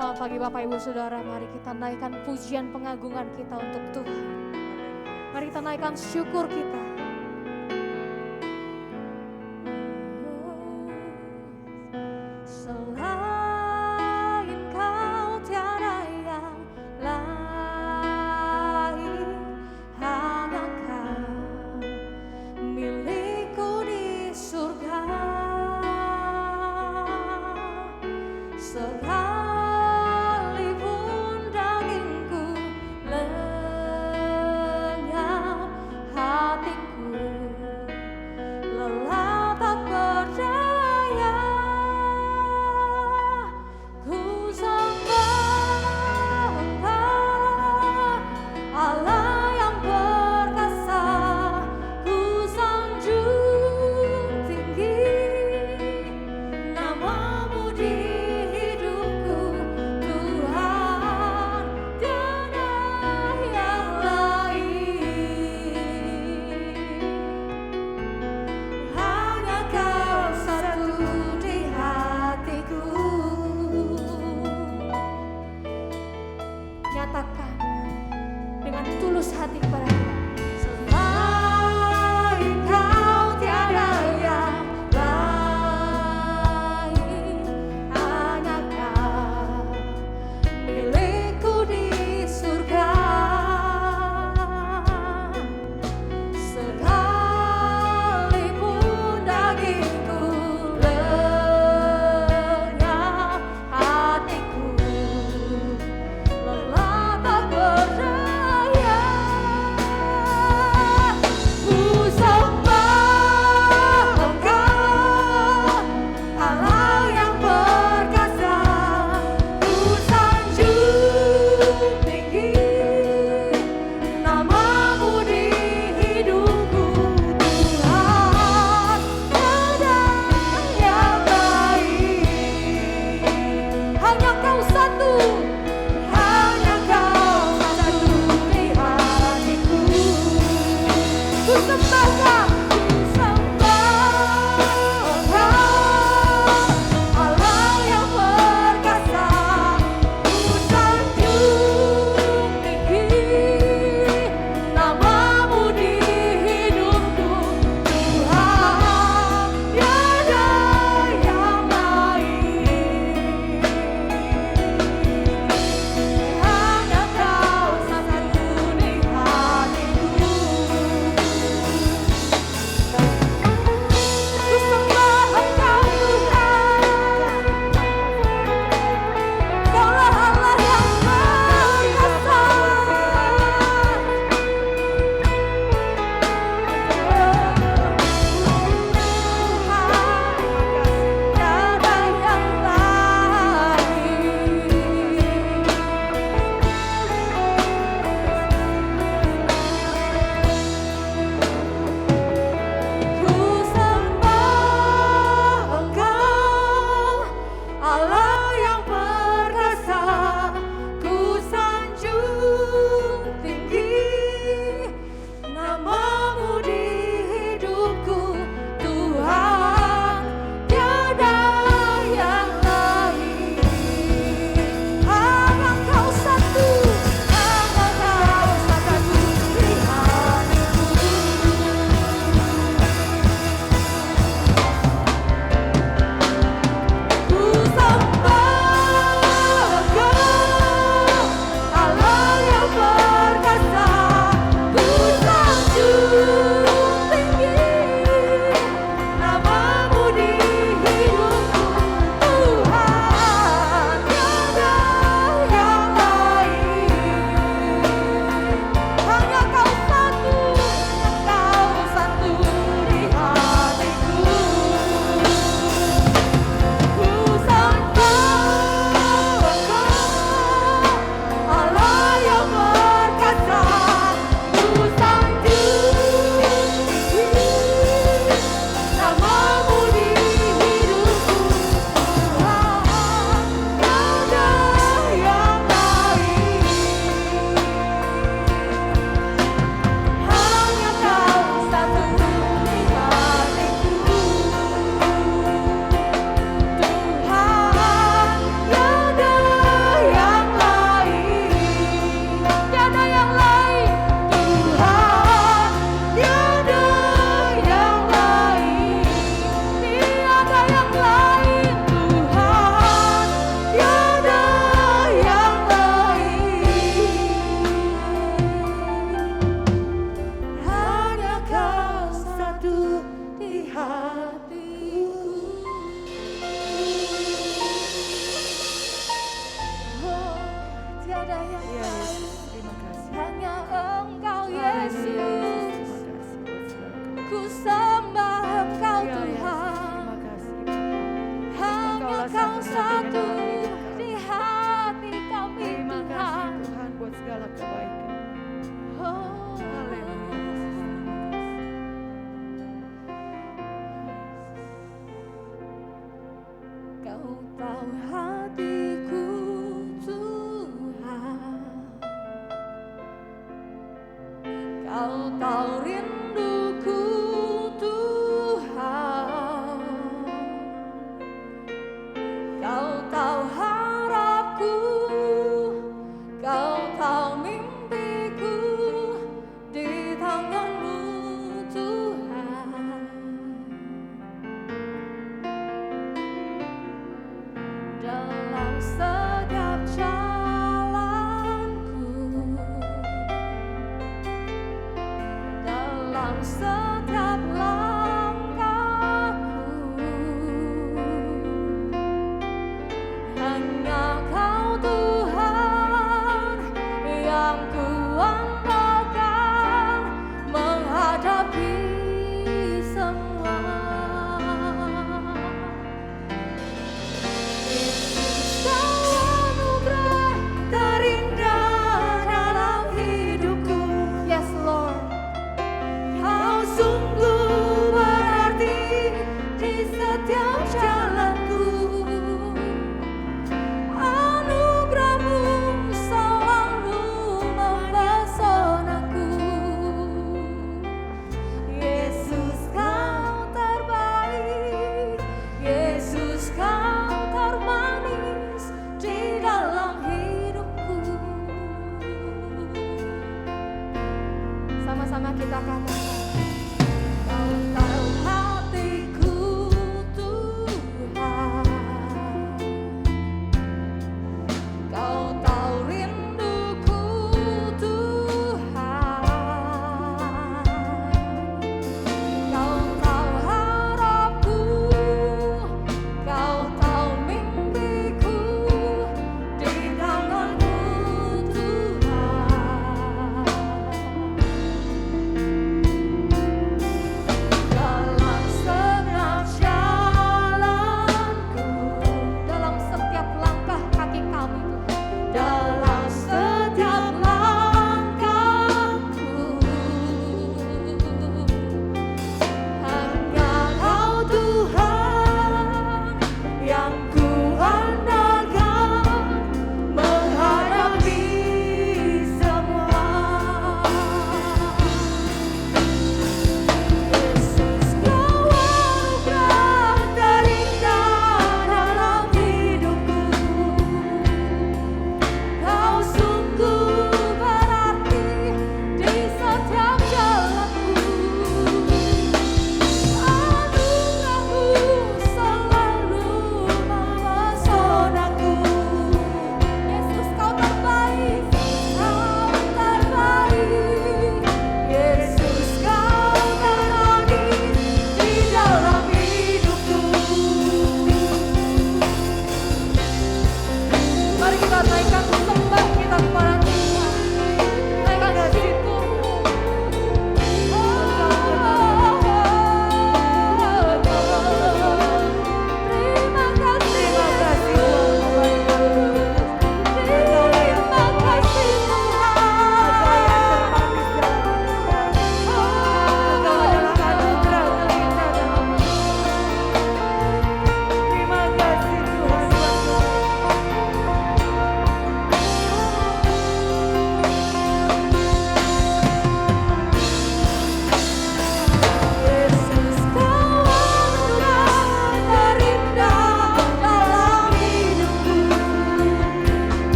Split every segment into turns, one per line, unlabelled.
Selamat pagi Bapak Ibu Saudara, mari kita naikkan pujian pengagungan kita untuk Tuhan. Mari kita naikkan syukur kita. Selain Kau tiada yang lain, hanya Kau milikku di surga. Sekalipun dagingku lenyap, hatiku sembah Engkau
Ya, Yesus,
Tuhan.
terima kasih Bapa.
Hanya
Engkaulah
Kau
satu-satunya
satu
dalam hidup kami.
di hati kami
Terima kasih
Tuhan.
Tuhan buat segala kebaikan.
Oh,
Haleluya Yesus.
Kau tahu hatiku Tuhan. Kau tahu rinduku Tuhan. Kau tahu harapku. Kau tahu mimpiku di tangan-Mu Tuhan.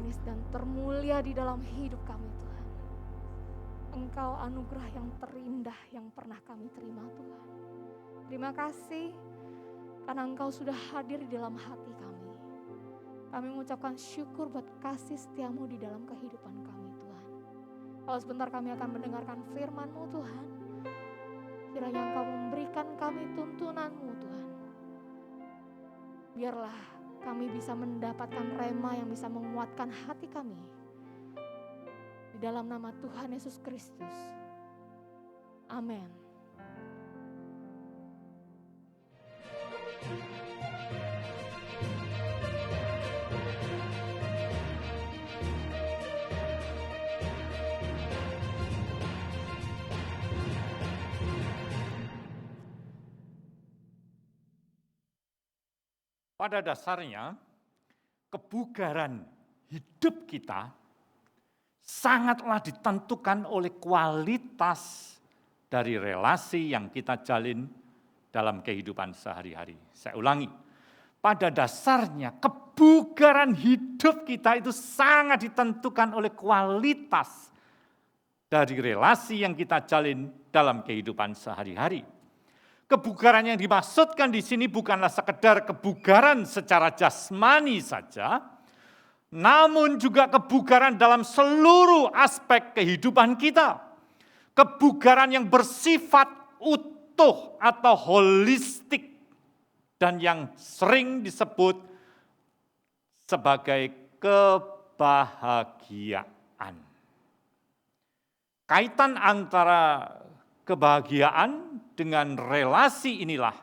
manis dan termulia di dalam hidup kami Tuhan. Engkau anugerah yang terindah yang pernah kami terima Tuhan. Terima kasih karena Engkau sudah hadir di dalam hati kami. Kami mengucapkan syukur buat kasih setiamu di dalam kehidupan kami Tuhan. Kalau sebentar kami akan mendengarkan firman-Mu Tuhan. Kiranya Engkau memberikan kami tuntunan-Mu Tuhan. Biarlah kami bisa mendapatkan rema yang bisa menguatkan hati kami. Di dalam nama Tuhan Yesus Kristus. Amin.
Pada dasarnya, kebugaran hidup kita sangatlah ditentukan oleh kualitas dari relasi yang kita jalin dalam kehidupan sehari-hari. Saya ulangi, pada dasarnya kebugaran hidup kita itu sangat ditentukan oleh kualitas dari relasi yang kita jalin dalam kehidupan sehari-hari. Kebugaran yang dimaksudkan di sini bukanlah sekedar kebugaran secara jasmani saja, namun juga kebugaran dalam seluruh aspek kehidupan kita. Kebugaran yang bersifat utuh atau holistik dan yang sering disebut sebagai kebahagiaan. Kaitan antara kebahagiaan dengan relasi inilah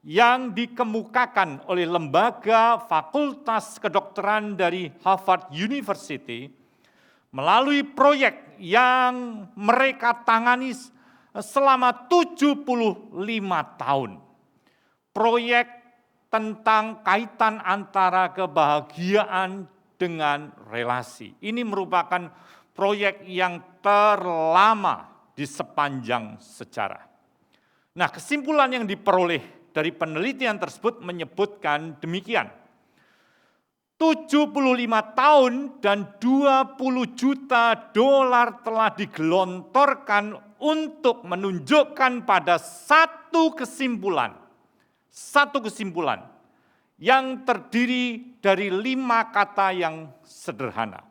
yang dikemukakan oleh lembaga Fakultas Kedokteran dari Harvard University melalui proyek yang mereka tangani selama 75 tahun. Proyek tentang kaitan antara kebahagiaan dengan relasi. Ini merupakan proyek yang terlama di sepanjang sejarah. Nah, kesimpulan yang diperoleh dari penelitian tersebut menyebutkan demikian. 75 tahun dan 20 juta dolar telah digelontorkan untuk menunjukkan pada satu kesimpulan yang terdiri dari 5 kata yang sederhana.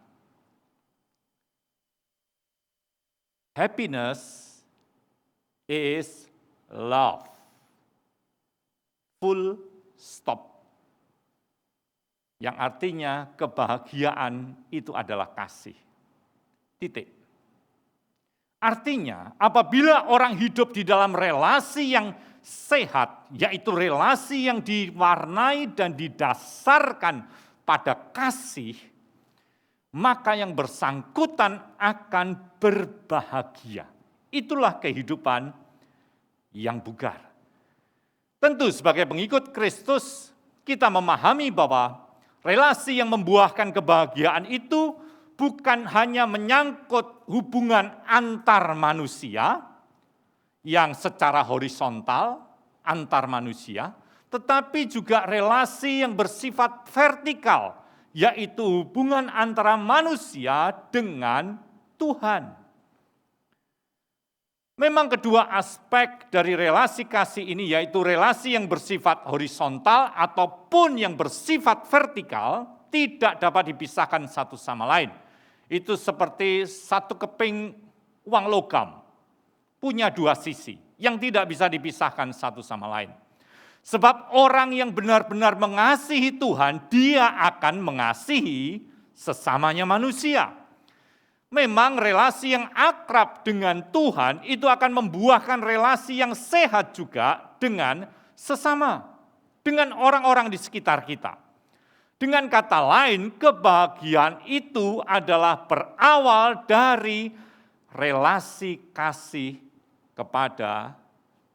Happiness is love. Full stop. Yang artinya kebahagiaan itu adalah kasih. Titik. Artinya apabila orang hidup di dalam relasi yang sehat, yaitu relasi yang diwarnai dan didasarkan pada kasih, maka yang bersangkutan akan berbahagia. Itulah kehidupan yang bugar. Tentu sebagai pengikut Kristus, kita memahami bahwa relasi yang membuahkan kebahagiaan itu bukan hanya menyangkut hubungan antar manusia yang secara horizontal antar manusia, tetapi juga relasi yang bersifat vertikal, yaitu hubungan antara manusia dengan Tuhan. Memang kedua aspek dari relasi kasih ini, yaitu relasi yang bersifat horizontal ataupun yang bersifat vertikal, tidak dapat dipisahkan satu sama lain. Itu seperti satu keping uang logam, punya dua sisi, yang tidak bisa dipisahkan satu sama lain. Sebab orang yang benar-benar mengasihi Tuhan, dia akan mengasihi sesamanya manusia. Memang relasi yang akrab dengan Tuhan itu akan membuahkan relasi yang sehat juga dengan sesama, dengan orang-orang di sekitar kita. Dengan kata lain, kebahagiaan itu adalah berawal dari relasi kasih kepada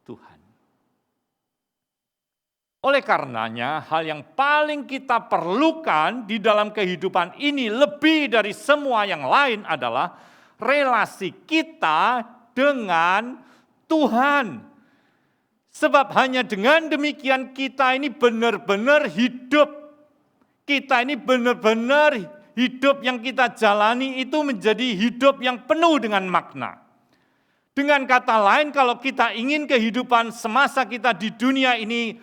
Tuhan. Oleh karenanya, hal yang paling kita perlukan di dalam kehidupan ini lebih dari semua yang lain adalah relasi kita dengan Tuhan. Sebab hanya dengan demikian kita ini benar-benar hidup. Kita ini benar-benar hidup yang kita jalani itu menjadi hidup yang penuh dengan makna. Dengan kata lain, kalau kita ingin kehidupan semasa kita di dunia ini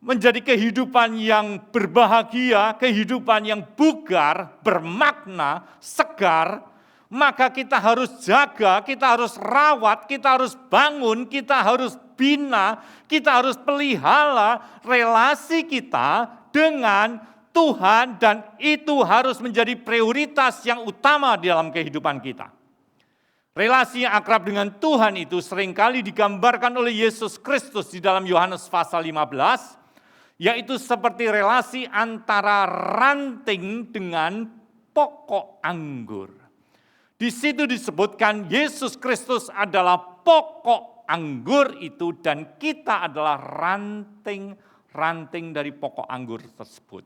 menjadi kehidupan yang berbahagia, kehidupan yang bugar, bermakna, segar, maka kita harus jaga, kita harus rawat, kita harus bangun, kita harus bina, kita harus pelihara relasi kita dengan Tuhan, dan itu harus menjadi prioritas yang utama di dalam kehidupan kita. Relasi yang akrab dengan Tuhan itu seringkali digambarkan oleh Yesus Kristus di dalam Yohanes pasal 15, yaitu seperti relasi antara ranting dengan pokok anggur. Di situ disebutkan Yesus Kristus adalah pokok anggur itu dan kita adalah ranting-ranting dari pokok anggur tersebut.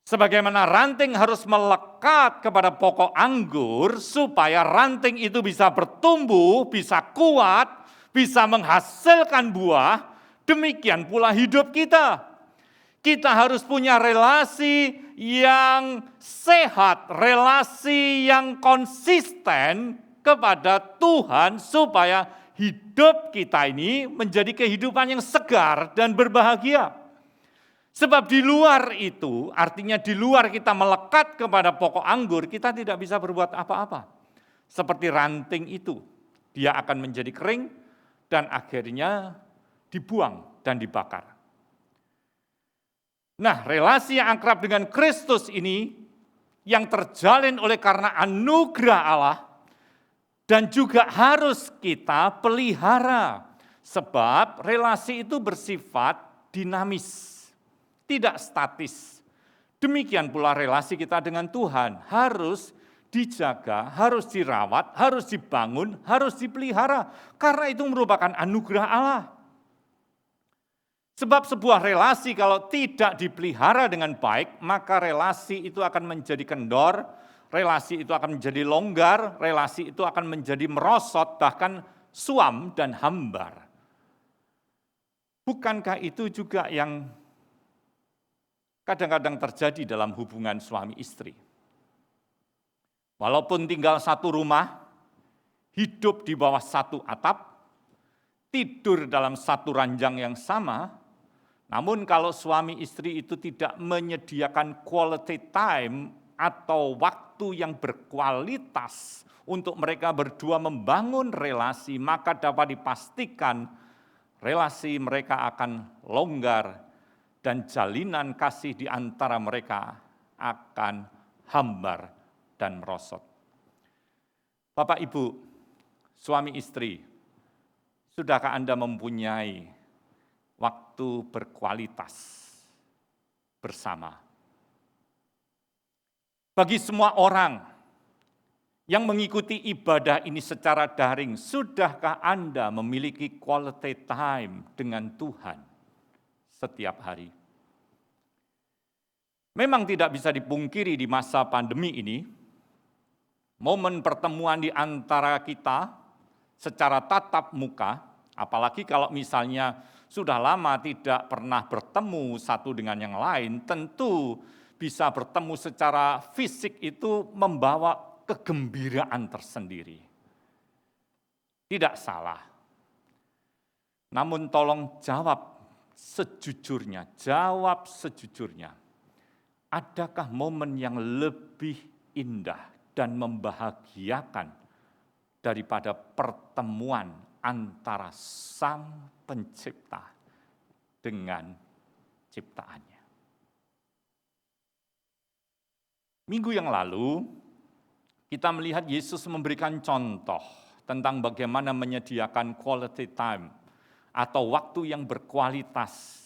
Sebagaimana ranting harus melekat kepada pokok anggur supaya ranting itu bisa bertumbuh, bisa kuat, bisa menghasilkan buah, demikian pula hidup kita. Kita harus punya relasi yang sehat, relasi yang konsisten kepada Tuhan supaya hidup kita ini menjadi kehidupan yang segar dan berbahagia. Sebab di luar itu, artinya di luar kita melekat kepada pokok anggur, kita tidak bisa berbuat apa-apa. Seperti ranting itu, dia akan menjadi kering dan akhirnya dibuang dan dibakar. Nah, relasi yang akrab dengan Kristus ini yang terjalin oleh karena anugerah Allah dan juga harus kita pelihara. Sebab relasi itu bersifat dinamis, tidak statis. Demikian pula relasi kita dengan Tuhan harus dijaga, harus dirawat, harus dibangun, harus dipelihara. Karena itu merupakan anugerah Allah. Sebab sebuah relasi kalau tidak dipelihara dengan baik, maka relasi itu akan menjadi kendor, relasi itu akan menjadi longgar, relasi itu akan menjadi merosot, bahkan suam dan hambar. Bukankah itu juga yang kadang-kadang terjadi dalam hubungan suami istri? Walaupun tinggal satu rumah, hidup di bawah satu atap, tidur dalam satu ranjang yang sama, namun kalau suami istri itu tidak menyediakan quality time atau waktu yang berkualitas untuk mereka berdua membangun relasi, maka dapat dipastikan relasi mereka akan longgar dan jalinan kasih di antara mereka akan hambar dan merosot. Bapak, Ibu, suami istri, sudahkah Anda mempunyai waktu berkualitas bersama? Bagi semua orang yang mengikuti ibadah ini secara daring, sudahkah Anda memiliki quality time dengan Tuhan setiap hari? Memang tidak bisa dipungkiri di masa pandemi ini, momen pertemuan di antara kita secara tatap muka, apalagi kalau misalnya sudah lama tidak pernah bertemu satu dengan yang lain, tentu bisa bertemu secara fisik itu membawa kegembiraan tersendiri. Tidak salah. Namun tolong jawab sejujurnya. Adakah momen yang lebih indah dan membahagiakan daripada pertemuan antara Sang Pencipta dengan ciptaannya? Minggu yang lalu, kita melihat Yesus memberikan contoh tentang bagaimana menyediakan quality time atau waktu yang berkualitas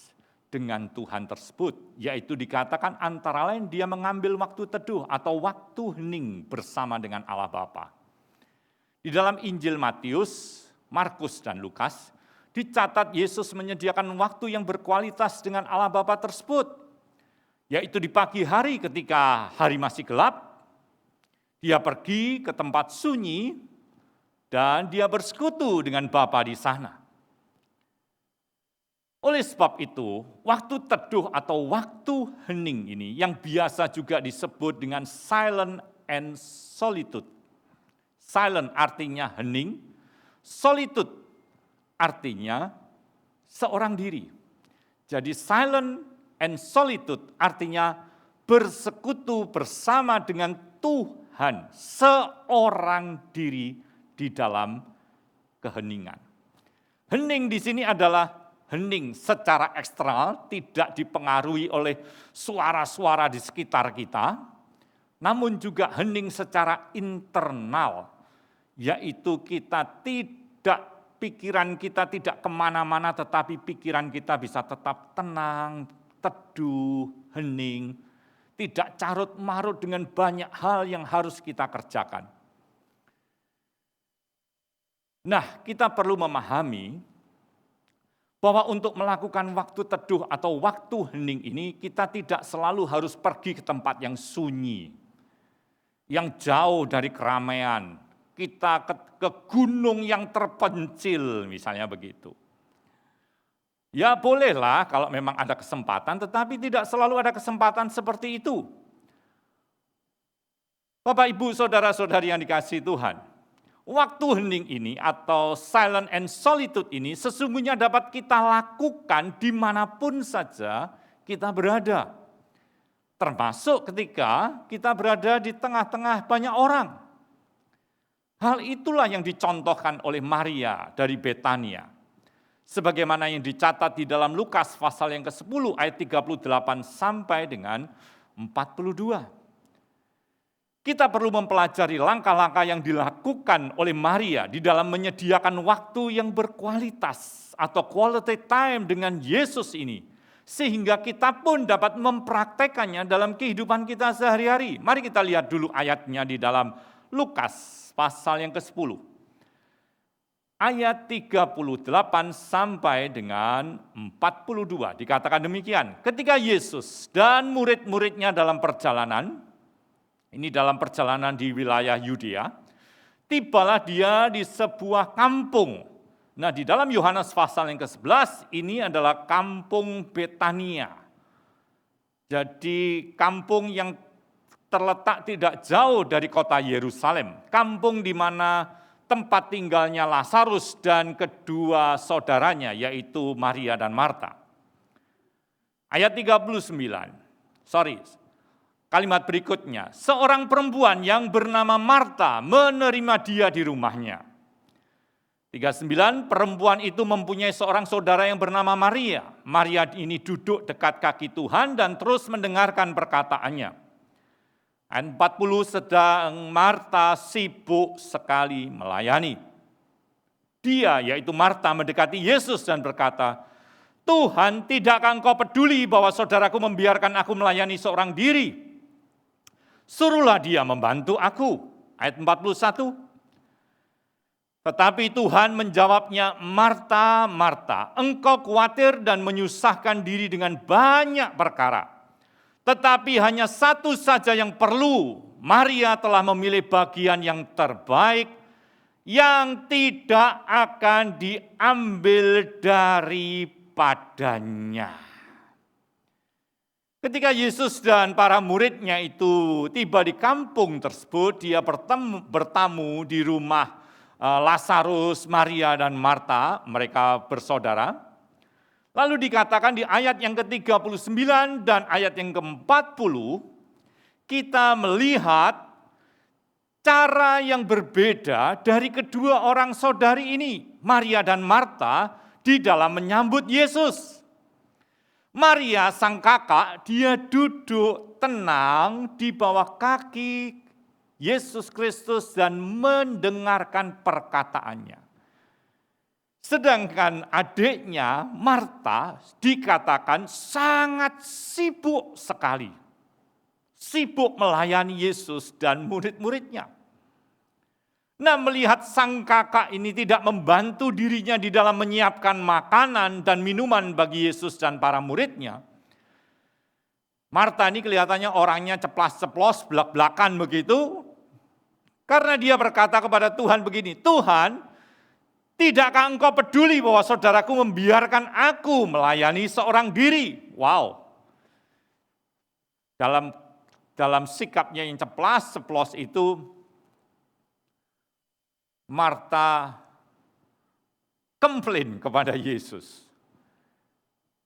dengan Tuhan tersebut, yaitu dikatakan antara lain dia mengambil waktu teduh atau waktu hening bersama dengan Allah Bapa. Di dalam Injil Matius, Markus, dan Lukas, dicatat Yesus menyediakan waktu yang berkualitas dengan Allah Bapa tersebut, yaitu di pagi hari ketika hari masih gelap, dia pergi ke tempat sunyi dan dia bersekutu dengan Bapa di sana. Oleh sebab itu, waktu teduh atau waktu hening ini yang biasa juga disebut dengan silent and solitude. Silent artinya hening, solitude artinya seorang diri. Jadi silent and solitude artinya bersekutu bersama dengan Tuhan seorang diri di dalam keheningan. Hening di sini adalah hening secara eksternal, tidak dipengaruhi oleh suara-suara di sekitar kita, namun juga hening secara internal, yaitu pikiran kita tidak kemana-mana, tetapi pikiran kita bisa tetap tenang, teduh, hening, tidak carut-marut dengan banyak hal yang harus kita kerjakan. Nah, kita perlu memahami bahwa untuk melakukan waktu teduh atau waktu hening ini, kita tidak selalu harus pergi ke tempat yang sunyi, yang jauh dari keramaian. Kita ke gunung yang terpencil, misalnya begitu. Ya bolehlah kalau memang ada kesempatan, tetapi tidak selalu ada kesempatan seperti itu. Bapak, Ibu, saudara-saudari yang dikasihi Tuhan, waktu hening ini atau silent and solitude ini sesungguhnya dapat kita lakukan dimanapun saja kita berada. Termasuk ketika kita berada di tengah-tengah banyak orang. Hal itulah yang dicontohkan oleh Maria dari Betania. Sebagaimana yang dicatat di dalam Lukas pasal yang ke-10 ayat 38 sampai dengan 42. Kita perlu mempelajari langkah-langkah yang dilakukan oleh Maria di dalam menyediakan waktu yang berkualitas atau quality time dengan Yesus ini. Sehingga kita pun dapat mempraktekannya dalam kehidupan kita sehari-hari. Mari kita lihat dulu ayatnya di dalam Lukas pasal yang ke-10. Ayat 38 sampai dengan 42. Dikatakan demikian, ketika Yesus dan murid-muridnya dalam perjalanan, ini dalam perjalanan di wilayah Yudea, tibalah dia di sebuah kampung. Nah, di dalam Yohanes pasal yang ke-11, ini adalah kampung Betania. Jadi kampung yang terletak tidak jauh dari kota Yerusalem. Kampung di mana tempat tinggalnya Lazarus dan kedua saudaranya, yaitu Maria dan Marta. Ayat 39, kalimat berikutnya, seorang perempuan yang bernama Marta menerima dia di rumahnya. 39, perempuan itu mempunyai seorang saudara yang bernama Maria. Maria ini duduk dekat kaki Tuhan dan terus mendengarkan perkataannya. Ayat 40, sedang Marta sibuk sekali melayani. Dia, yaitu Marta, mendekati Yesus dan berkata, Tuhan, tidakkah engkau peduli bahwa saudaraku membiarkan aku melayani seorang diri? Suruhlah dia membantu aku. Ayat 41. Tetapi Tuhan menjawabnya, Marta, Marta, engkau khawatir dan menyusahkan diri dengan banyak perkara. Tetapi hanya satu saja yang perlu. Maria telah memilih bagian yang terbaik, yang tidak akan diambil daripadanya. Ketika Yesus dan para muridnya itu tiba di kampung tersebut, dia bertamu di rumah Lazarus, Maria, dan Marta, mereka bersaudara. Lalu dikatakan di ayat yang ke-39 dan ayat yang ke-40, kita melihat cara yang berbeda dari kedua orang saudari ini, Maria dan Marta, di dalam menyambut Yesus. Maria sang kakak, dia duduk tenang di bawah kaki Yesus Kristus dan mendengarkan perkataannya. Sedangkan adiknya Marta dikatakan sangat sibuk sekali. Sibuk melayani Yesus dan murid-muridnya. Nah, melihat sang kakak ini tidak membantu dirinya di dalam menyiapkan makanan dan minuman bagi Yesus dan para muridnya, Marta ini kelihatannya orangnya ceplas-ceplos, belak-belakan begitu, karena dia berkata kepada Tuhan begini, Tuhan, Tidakkah engkau peduli bahwa saudaraku membiarkan aku melayani seorang diri? Wow. Dalam sikapnya yang ceplas-ceplos itu, Marta komplain kepada Yesus.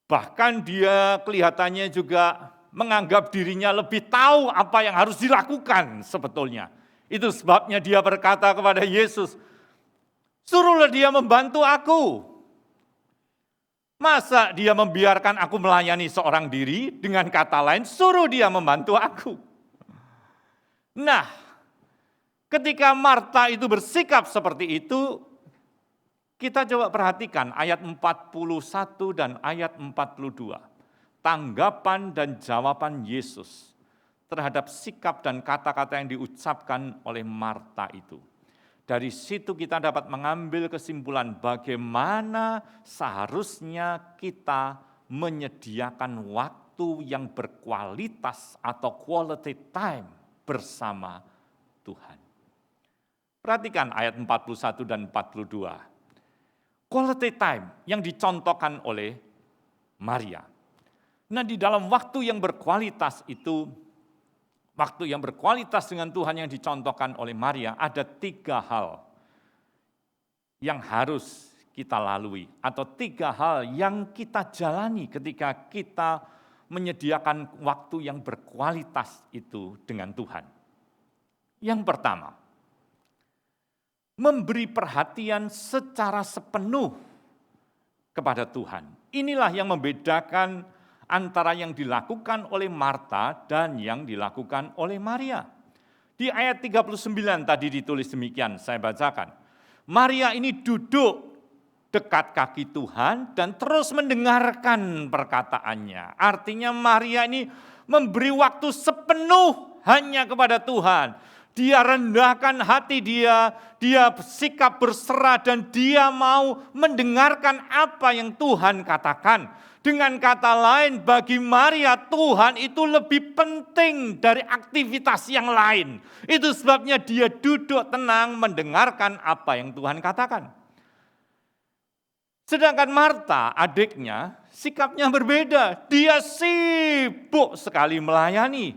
Bahkan dia kelihatannya juga menganggap dirinya lebih tahu apa yang harus dilakukan sebetulnya. Itu sebabnya dia berkata kepada Yesus, suruhlah dia membantu aku. Masa dia membiarkan aku melayani seorang diri, dengan kata lain, suruh dia membantu aku. Nah, ketika Marta itu bersikap seperti itu, kita coba perhatikan ayat 41 dan ayat 42. Tanggapan dan jawaban Yesus terhadap sikap dan kata-kata yang diucapkan oleh Marta itu. Dari situ kita dapat mengambil kesimpulan bagaimana seharusnya kita menyediakan waktu yang berkualitas atau quality time bersama Tuhan. Perhatikan ayat 41 dan 42. Quality time yang dicontohkan oleh Maria. Nah, di dalam waktu yang berkualitas itu, waktu yang berkualitas dengan Tuhan yang dicontohkan oleh Maria, ada 3 hal yang harus kita lalui, atau 3 hal yang kita jalani ketika kita menyediakan waktu yang berkualitas itu dengan Tuhan. Yang pertama, memberi perhatian secara sepenuh kepada Tuhan. Inilah yang membedakan antara yang dilakukan oleh Marta dan yang dilakukan oleh Maria. Di ayat 39 tadi ditulis demikian, saya bacakan. Maria ini duduk dekat kaki Tuhan dan terus mendengarkan perkataannya. Artinya Maria ini memberi waktu sepenuh hanya kepada Tuhan. Dia rendahkan hati dia sikap berserah dan dia mau mendengarkan apa yang Tuhan katakan. Dengan kata lain, bagi Maria Tuhan itu lebih penting dari aktivitas yang lain. Itu sebabnya dia duduk tenang mendengarkan apa yang Tuhan katakan. Sedangkan Marta, adiknya, sikapnya berbeda. Dia sibuk sekali melayani.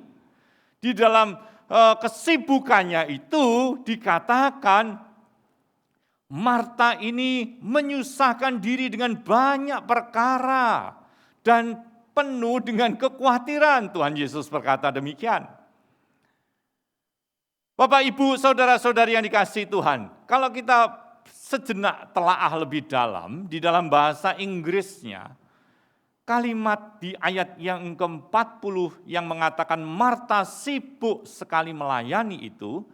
Di dalam kesibukannya itu dikatakan Marta ini menyusahkan diri dengan banyak perkara dan penuh dengan kekhawatiran. Tuhan Yesus berkata demikian. Bapak, Ibu, saudara-saudari yang dikasihi Tuhan, kalau kita sejenak telaah lebih dalam, di dalam bahasa Inggrisnya, kalimat di ayat yang ke-40 yang mengatakan Marta sibuk sekali melayani itu,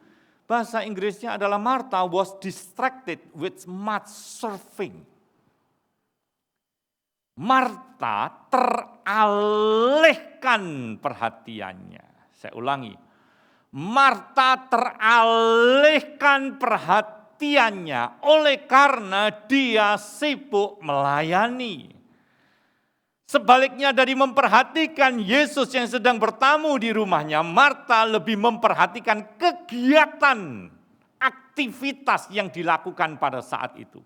bahasa Inggrisnya adalah Martha was distracted with much serving. Marta teralihkan perhatiannya. Saya ulangi. Marta teralihkan perhatiannya oleh karena dia sibuk melayani. Sebaliknya dari memperhatikan Yesus yang sedang bertamu di rumahnya, Marta lebih memperhatikan kegiatan, aktivitas yang dilakukan pada saat itu.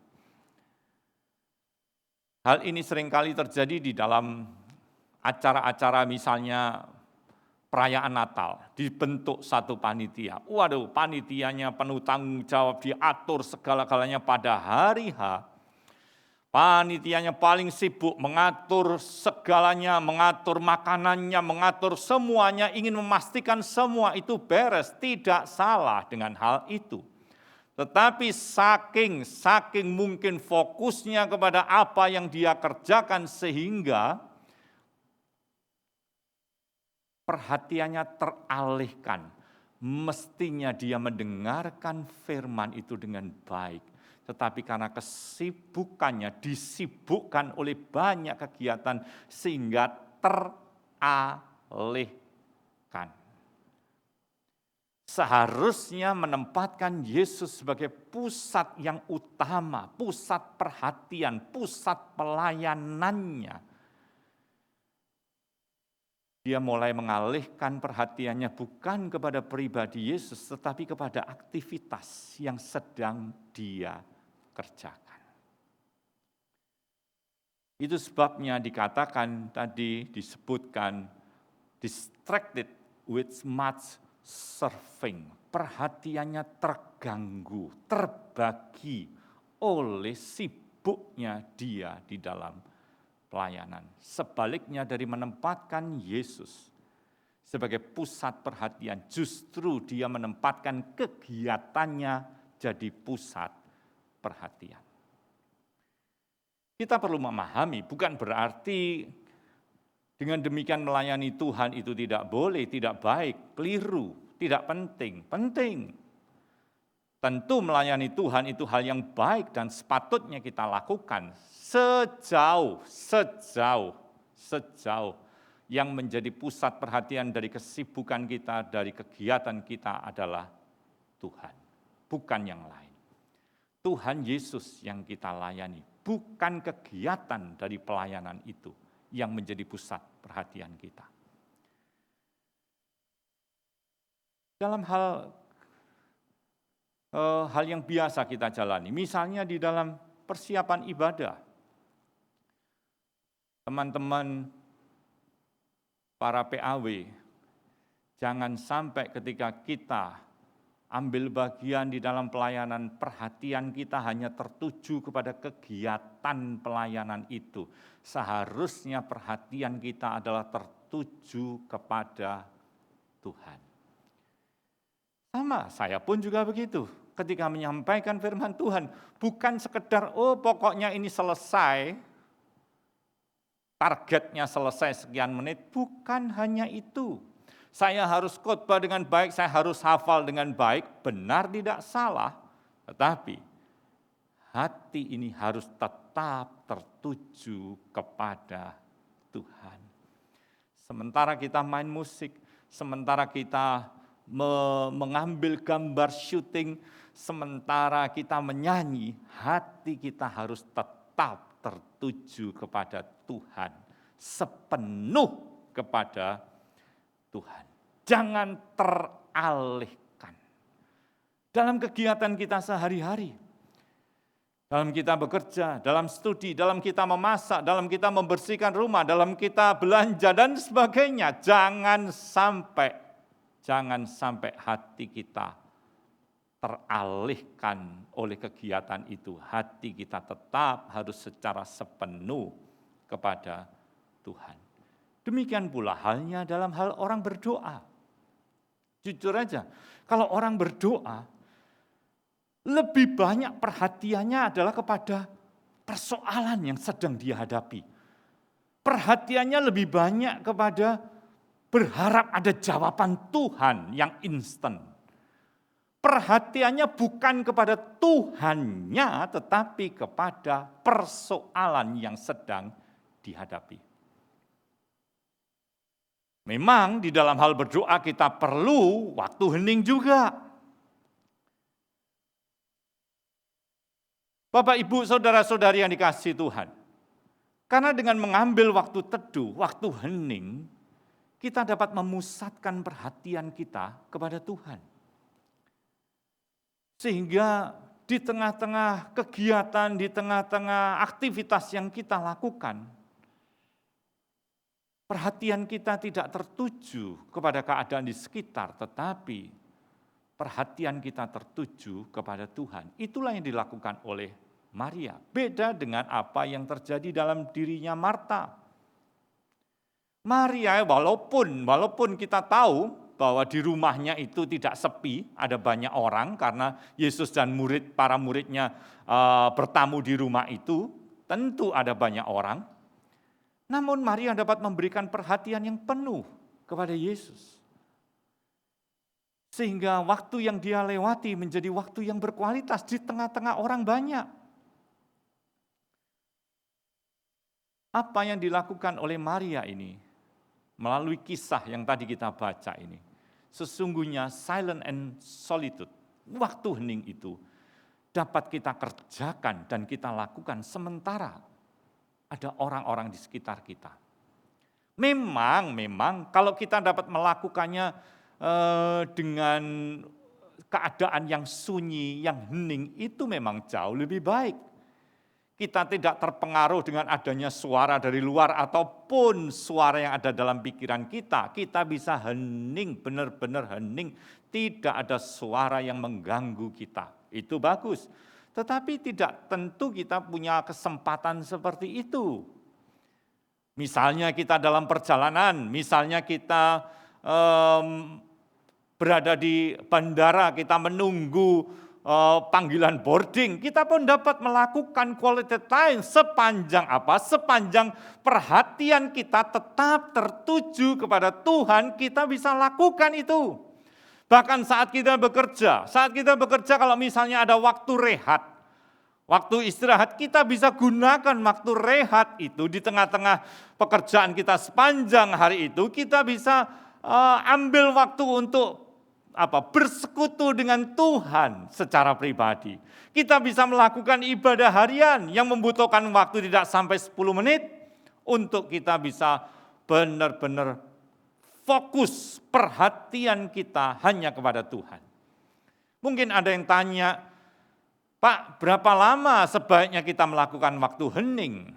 Hal ini seringkali terjadi di dalam acara-acara misalnya perayaan Natal, dibentuk satu panitia. Waduh, panitianya penuh tanggung jawab, diatur segala-galanya pada hari H. Panitianya paling sibuk mengatur segalanya, mengatur makanannya, mengatur semuanya, ingin memastikan semua itu beres, tidak salah dengan hal itu. Tetapi saking mungkin fokusnya kepada apa yang dia kerjakan sehingga perhatiannya teralihkan. Mestinya dia mendengarkan firman itu dengan baik. Tetapi karena kesibukannya disibukkan oleh banyak kegiatan sehingga teralihkan. Seharusnya menempatkan Yesus sebagai pusat yang utama, pusat perhatian, pusat pelayanannya. Dia mulai mengalihkan perhatiannya bukan kepada pribadi Yesus, tetapi kepada aktivitas yang sedang dia kerjakan. Itu sebabnya dikatakan tadi, disebutkan, distracted with much serving. Perhatiannya terganggu, terbagi oleh sibuknya dia di dalam pelayanan. Sebaliknya dari menempatkan Yesus sebagai pusat perhatian, justru dia menempatkan kegiatannya jadi pusat perhatian. Kita perlu memahami, bukan berarti dengan demikian melayani Tuhan itu tidak boleh, tidak baik, keliru, tidak penting. Penting. Tentu melayani Tuhan itu hal yang baik dan sepatutnya kita lakukan sejauh yang menjadi pusat perhatian dari kesibukan kita, dari kegiatan kita adalah Tuhan, bukan yang lain. Tuhan Yesus yang kita layani, bukan kegiatan dari pelayanan itu yang menjadi pusat perhatian kita. Dalam hal yang biasa kita jalani, misalnya di dalam persiapan ibadah, teman-teman para PAW, jangan sampai ketika kita ambil bagian di dalam pelayanan, perhatian kita hanya tertuju kepada kegiatan pelayanan itu. Seharusnya perhatian kita adalah tertuju kepada Tuhan. Sama, saya pun juga begitu. Ketika menyampaikan firman Tuhan, bukan sekedar, pokoknya ini selesai, targetnya selesai sekian menit, bukan hanya itu. Saya harus khotbah dengan baik, saya harus hafal dengan baik, benar tidak salah. Tetapi hati ini harus tetap tertuju kepada Tuhan. Sementara kita main musik, sementara kita mengambil gambar syuting, sementara kita menyanyi, hati kita harus tetap tertuju kepada Tuhan, sepenuh kepada Tuhan. Jangan teralihkan. Dalam kegiatan kita sehari-hari, dalam kita bekerja, dalam studi, dalam kita memasak, dalam kita membersihkan rumah, dalam kita belanja dan sebagainya, jangan sampai hati kita teralihkan oleh kegiatan itu. Hati kita tetap harus secara sepenuh kepada Tuhan. Demikian pula halnya dalam hal orang berdoa. Jujur aja, kalau orang berdoa, lebih banyak perhatiannya adalah kepada persoalan yang sedang dia hadapi. Perhatiannya lebih banyak kepada berharap ada jawaban Tuhan yang instan. Perhatiannya bukan kepada Tuhannya, tetapi kepada persoalan yang sedang dihadapi. Memang di dalam hal berdoa kita perlu waktu hening juga. Bapak, Ibu, saudara-saudari yang dikasihi Tuhan. Karena dengan mengambil waktu teduh, waktu hening, kita dapat memusatkan perhatian kita kepada Tuhan. Sehingga di tengah-tengah kegiatan, di tengah-tengah aktivitas yang kita lakukan, perhatian kita tidak tertuju kepada keadaan di sekitar, tetapi perhatian kita tertuju kepada Tuhan. Itulah yang dilakukan oleh Maria. Beda dengan apa yang terjadi dalam dirinya Marta. Maria walaupun kita tahu bahwa di rumahnya itu tidak sepi, ada banyak orang karena Yesus dan para muridnya bertamu di rumah itu, tentu ada banyak orang. Namun Maria dapat memberikan perhatian yang penuh kepada Yesus. Sehingga waktu yang dia lewati menjadi waktu yang berkualitas di tengah-tengah orang banyak. Apa yang dilakukan oleh Maria ini, melalui kisah yang tadi kita baca ini, sesungguhnya silent and solitude, waktu hening itu dapat kita kerjakan dan kita lakukan sementara ada orang-orang di sekitar kita. Memang kalau kita dapat melakukannya dengan keadaan yang sunyi, yang hening, itu memang jauh lebih baik. Kita tidak terpengaruh dengan adanya suara dari luar ataupun suara yang ada dalam pikiran kita. Kita bisa hening, benar-benar hening. Tidak ada suara yang mengganggu kita. Itu bagus. Tetapi tidak tentu kita punya kesempatan seperti itu. Misalnya kita dalam perjalanan, misalnya kita berada di bandara, kita menunggu panggilan boarding, kita pun dapat melakukan quality time sepanjang apa? Sepanjang perhatian kita tetap tertuju kepada Tuhan, kita bisa lakukan itu. Bahkan saat kita bekerja kalau misalnya ada waktu rehat, waktu istirahat, kita bisa gunakan waktu rehat itu di tengah-tengah pekerjaan kita sepanjang hari itu, kita bisa ambil waktu untuk bersekutu dengan Tuhan secara pribadi. Kita bisa melakukan ibadah harian yang membutuhkan waktu tidak sampai 10 menit untuk kita bisa benar-benar fokus perhatian kita hanya kepada Tuhan. Mungkin ada yang tanya, Pak, berapa lama sebaiknya kita melakukan waktu hening?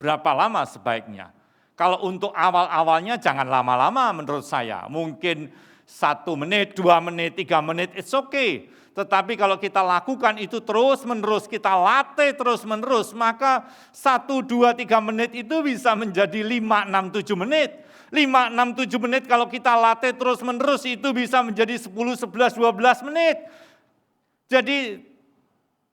Berapa lama sebaiknya? Kalau untuk awal-awalnya jangan lama-lama menurut saya. Mungkin 1 menit, 2 menit, 3 menit, it's okay. Tetapi kalau kita lakukan itu terus-menerus, kita latih terus-menerus, maka 1, 2, 3 menit itu bisa menjadi 5, 6, 7 menit. 5, 6, 7 menit kalau kita latih terus-menerus itu bisa menjadi 10, 11, 12 menit. Jadi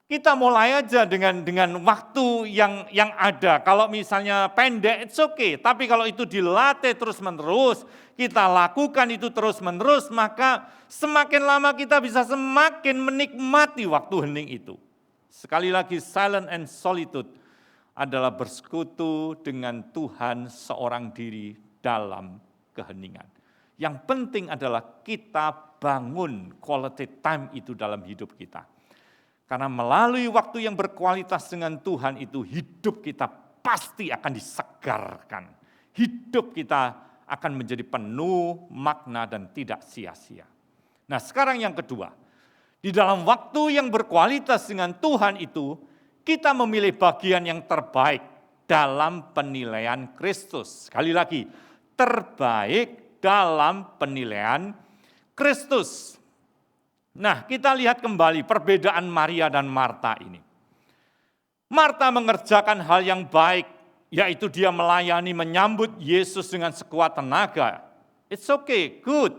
kita mulai aja dengan waktu yang ada. Kalau misalnya pendek, it's okay. Tapi kalau itu dilatih terus-menerus, kita lakukan itu terus-menerus, maka semakin lama kita bisa semakin menikmati waktu hening itu. Sekali lagi, silent and solitude adalah bersekutu dengan Tuhan seorang diri dalam keheningan. Yang penting adalah kita bangun quality time itu dalam hidup kita. Karena melalui waktu yang berkualitas dengan Tuhan itu, hidup kita pasti akan disegarkan. Hidup kita akan menjadi penuh makna dan tidak sia-sia. Nah, sekarang yang kedua, di dalam waktu yang berkualitas dengan Tuhan itu, kita memilih bagian yang terbaik dalam penilaian Kristus. Sekali lagi, terbaik dalam penilaian Kristus. Nah, kita lihat kembali perbedaan Maria dan Marta ini. Marta mengerjakan hal yang baik, yaitu dia melayani, menyambut Yesus dengan sekuat tenaga. It's okay, good.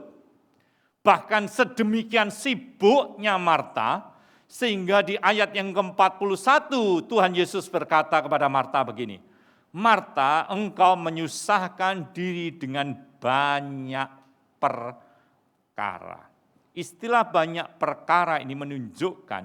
Bahkan sedemikian sibuknya Marta, sehingga di ayat yang ke-41 Tuhan Yesus berkata kepada Marta begini, Marta, engkau menyusahkan diri dengan banyak perkara. Istilah banyak perkara ini menunjukkan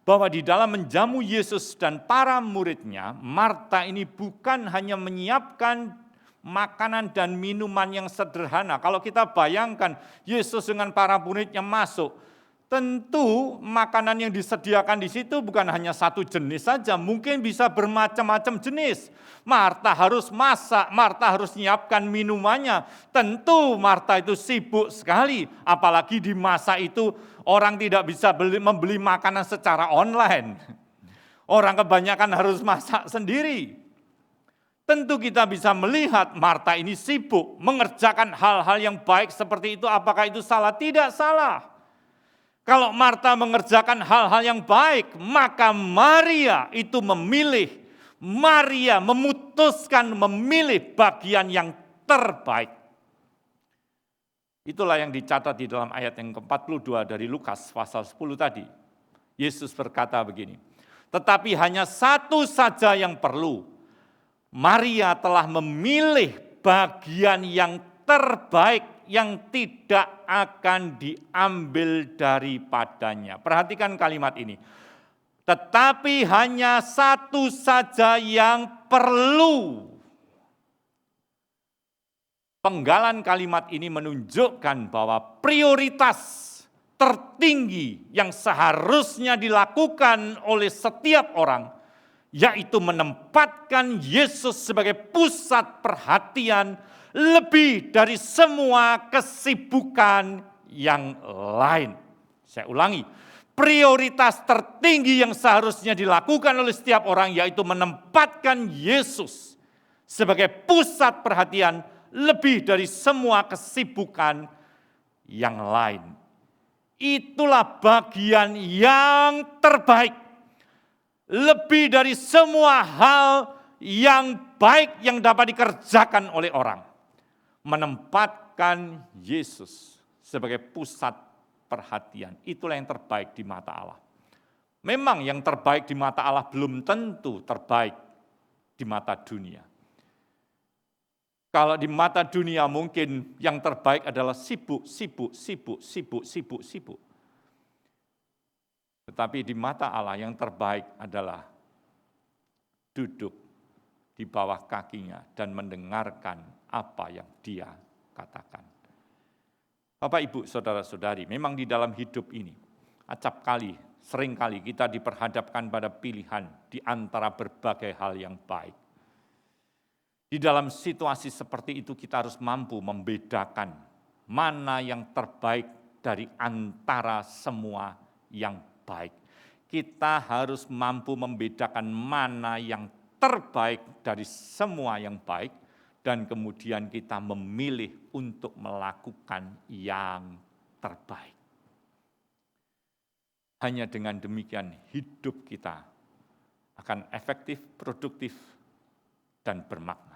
bahwa di dalam menjamu Yesus dan para muridnya, Marta ini bukan hanya menyiapkan makanan dan minuman yang sederhana. Kalau kita bayangkan Yesus dengan para muridnya masuk, tentu makanan yang disediakan di situ bukan hanya satu jenis saja, mungkin bisa bermacam-macam jenis. Marta harus masak, Marta harus menyiapkan minumannya. Tentu Marta itu sibuk sekali, apalagi di masa itu orang tidak bisa membeli makanan secara online. Orang kebanyakan harus masak sendiri. Tentu kita bisa melihat Marta ini sibuk mengerjakan hal-hal yang baik seperti itu. Apakah itu salah? Tidak salah. Kalau Marta mengerjakan hal-hal yang baik, maka Maria itu Maria memutuskan memilih bagian yang terbaik. Itulah yang dicatat di dalam ayat yang ke-42 dari Lukas pasal 10 tadi. Yesus berkata begini, tetapi hanya satu saja yang perlu. Maria telah memilih bagian yang terbaik yang tidak akan diambil daripadanya. Perhatikan kalimat ini. Tetapi hanya satu saja yang perlu. Penggalan kalimat ini menunjukkan bahwa prioritas tertinggi yang seharusnya dilakukan oleh setiap orang, yaitu menempatkan Yesus sebagai pusat perhatian lebih dari semua kesibukan yang lain. Saya ulangi, Prioritas tertinggi yang seharusnya dilakukan oleh setiap orang yaitu menempatkan Yesus sebagai pusat perhatian lebih dari semua kesibukan yang lain. Itulah bagian yang terbaik. Lebih dari semua hal yang baik yang dapat dikerjakan oleh orang. Menempatkan Yesus sebagai pusat perhatian. Itulah yang terbaik di mata Allah. Memang yang terbaik di mata Allah belum tentu terbaik di mata dunia. Kalau di mata dunia mungkin yang terbaik adalah sibuk. Tetapi di mata Allah yang terbaik adalah duduk di bawah kakinya dan mendengarkan apa yang dia katakan. Bapak, Ibu, saudara-saudari, memang di dalam hidup ini, seringkali kita diperhadapkan pada pilihan di antara berbagai hal yang baik. Di dalam situasi seperti itu kita harus mampu membedakan mana yang terbaik dari antara semua yang baik. Kita harus mampu membedakan mana yang terbaik dari semua yang baik dan kemudian kita memilih untuk melakukan yang terbaik. Hanya dengan demikian hidup kita akan efektif, produktif, dan bermakna.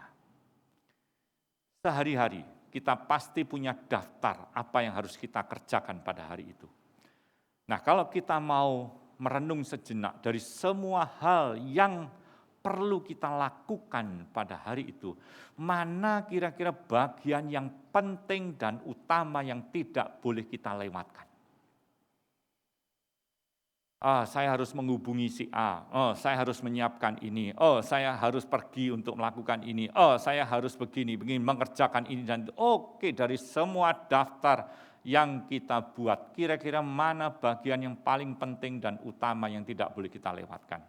Sehari-hari kita pasti punya daftar apa yang harus kita kerjakan pada hari itu. Nah, kalau kita mau merenung sejenak dari semua hal yang perlu kita lakukan pada hari itu, mana kira-kira bagian yang penting dan utama yang tidak boleh kita lewatkan? Saya harus menghubungi si A, saya harus menyiapkan ini, saya harus pergi untuk melakukan ini, saya harus begini, mengerjakan ini dan itu. Oke, dari semua daftar yang kita buat, kira-kira mana bagian yang paling penting dan utama yang tidak boleh kita lewatkan?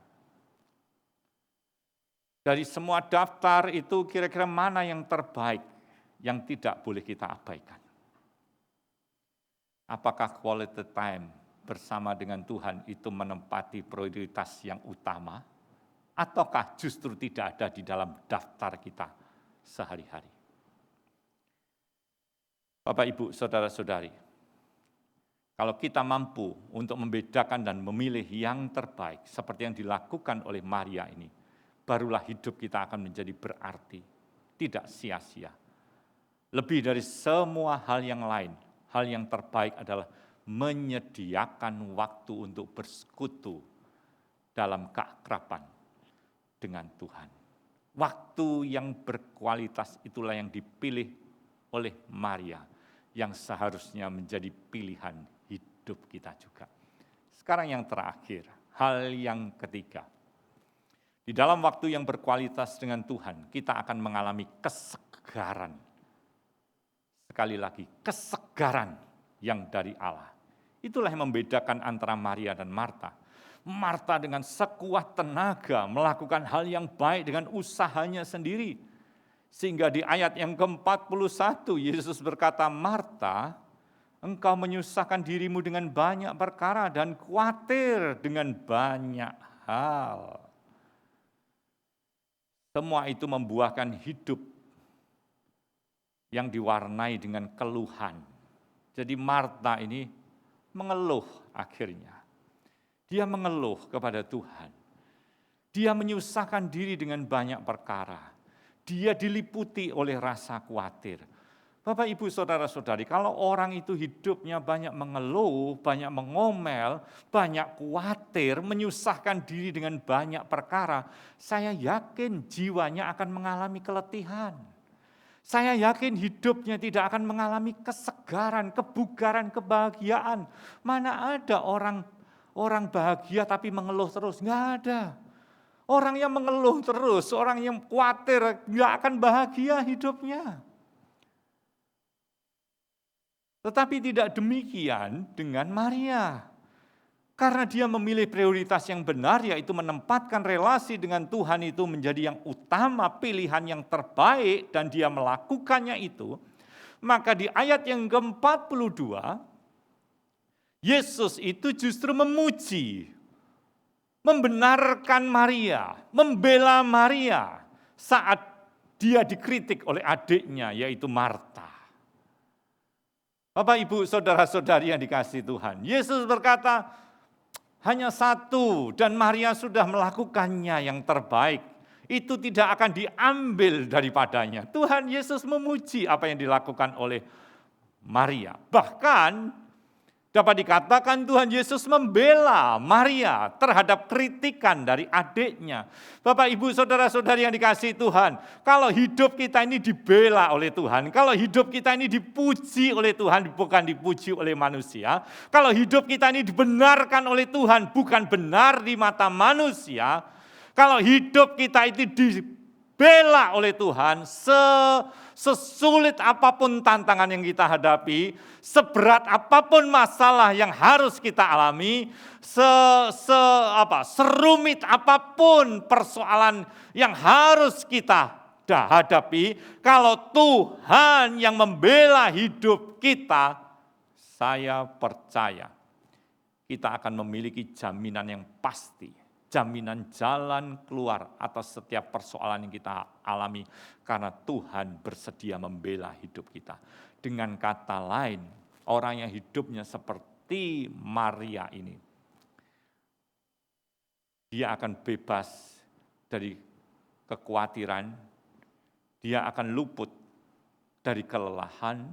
Dari semua daftar itu kira-kira mana yang terbaik yang tidak boleh kita abaikan? Apakah quality time bersama dengan Tuhan itu menempati prioritas yang utama, ataukah justru tidak ada di dalam daftar kita sehari-hari? Bapak, Ibu, saudara-saudari, kalau kita mampu untuk membedakan dan memilih yang terbaik, seperti yang dilakukan oleh Maria ini, barulah hidup kita akan menjadi berarti, tidak sia-sia. Lebih dari semua hal yang lain, hal yang terbaik adalah menyediakan waktu untuk bersekutu dalam keakraban dengan Tuhan. Waktu yang berkualitas itulah yang dipilih oleh Maria, yang seharusnya menjadi pilihan hidup kita juga. Sekarang yang terakhir, hal yang ketiga. Di dalam waktu yang berkualitas dengan Tuhan, kita akan mengalami kesegaran. Sekali lagi, kesegaran yang dari Allah. Itulah yang membedakan antara Maria dan Marta. Marta dengan sekuat tenaga melakukan hal yang baik dengan usahanya sendiri. Sehingga di ayat yang ke-41 Yesus berkata, Marta, engkau menyusahkan dirimu dengan banyak perkara dan khawatir dengan banyak hal. Semua itu membuahkan hidup yang diwarnai dengan keluhan. Jadi Marta ini mengeluh akhirnya. Dia mengeluh kepada Tuhan. Dia menyusahkan diri dengan banyak perkara. Dia diliputi oleh rasa khawatir. Bapak, Ibu, saudara-saudari, kalau orang itu hidupnya banyak mengeluh, banyak mengomel, banyak khawatir, menyusahkan diri dengan banyak perkara, saya yakin jiwanya akan mengalami keletihan. Saya yakin hidupnya tidak akan mengalami kesegaran, kebugaran, kebahagiaan. Mana ada orang bahagia tapi mengeluh terus? Enggak ada. Orang yang mengeluh terus, orang yang khawatir, enggak akan bahagia hidupnya. Tetapi tidak demikian dengan Maria. Karena dia memilih prioritas yang benar, yaitu menempatkan relasi dengan Tuhan itu menjadi yang utama, pilihan yang terbaik, dan dia melakukannya itu, maka di ayat yang ke-42, Yesus itu justru memuji, membenarkan Maria, membela Maria saat dia dikritik oleh adiknya yaitu Marta. Bapak, Ibu, saudara-saudari yang dikasihi Tuhan, Yesus berkata, hanya satu dan Maria sudah melakukannya yang terbaik. Itu tidak akan diambil daripadanya. Tuhan Yesus memuji apa yang dilakukan oleh Maria. Bahkan dapat dikatakan Tuhan Yesus membela Maria terhadap kritikan dari adiknya. Bapak, Ibu, saudara-saudari yang dikasihi Tuhan, kalau hidup kita ini dibela oleh Tuhan, kalau hidup kita ini dipuji oleh Tuhan, bukan dipuji oleh manusia, kalau hidup kita ini dibenarkan oleh Tuhan, bukan benar di mata manusia, kalau hidup kita itu dibela oleh Tuhan, sesulit apapun tantangan yang kita hadapi, seberat apapun masalah yang harus kita alami, serumit apapun persoalan yang harus kita hadapi, kalau Tuhan yang membela hidup kita, saya percaya kita akan memiliki jaminan yang pasti. Jaminan jalan keluar atas setiap persoalan yang kita alami karena Tuhan bersedia membela hidup kita. Dengan kata lain, orang yang hidupnya seperti Maria ini, dia akan bebas dari kekhawatiran, dia akan luput dari kelelahan,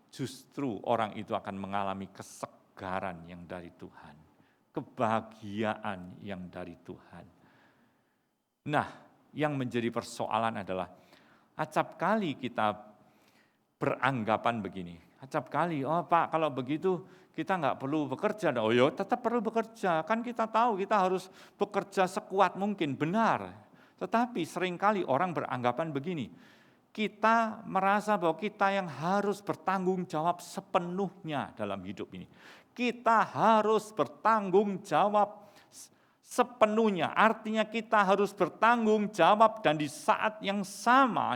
justru orang itu akan mengalami kesegaran yang dari Tuhan. Kebahagiaan yang dari Tuhan. Nah, yang menjadi persoalan adalah acap kali kita beranggapan begini. Acap kali, oh Pak, kalau begitu kita nggak perlu bekerja. Oh ya, tetap perlu bekerja. Kan kita tahu kita harus bekerja sekuat mungkin, benar. Tetapi seringkali orang beranggapan begini. Kita merasa bahwa kita yang harus bertanggung jawab sepenuhnya dalam hidup ini. Kita harus bertanggung jawab sepenuhnya. Artinya kita harus bertanggung jawab dan di saat yang sama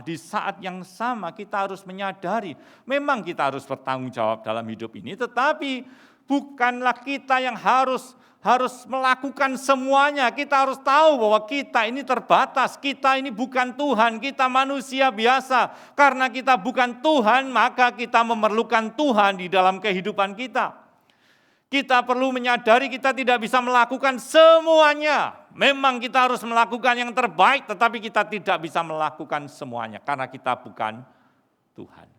kita harus menyadari memang kita harus bertanggung jawab dalam hidup ini, tetapi bukanlah kita yang harus melakukan semuanya. Kita harus tahu bahwa kita ini terbatas, kita ini bukan Tuhan, kita manusia biasa. Karena kita bukan Tuhan, maka kita memerlukan Tuhan di dalam kehidupan kita. Kita perlu menyadari kita tidak bisa melakukan semuanya. Memang kita harus melakukan yang terbaik, tetapi kita tidak bisa melakukan semuanya karena kita bukan Tuhan.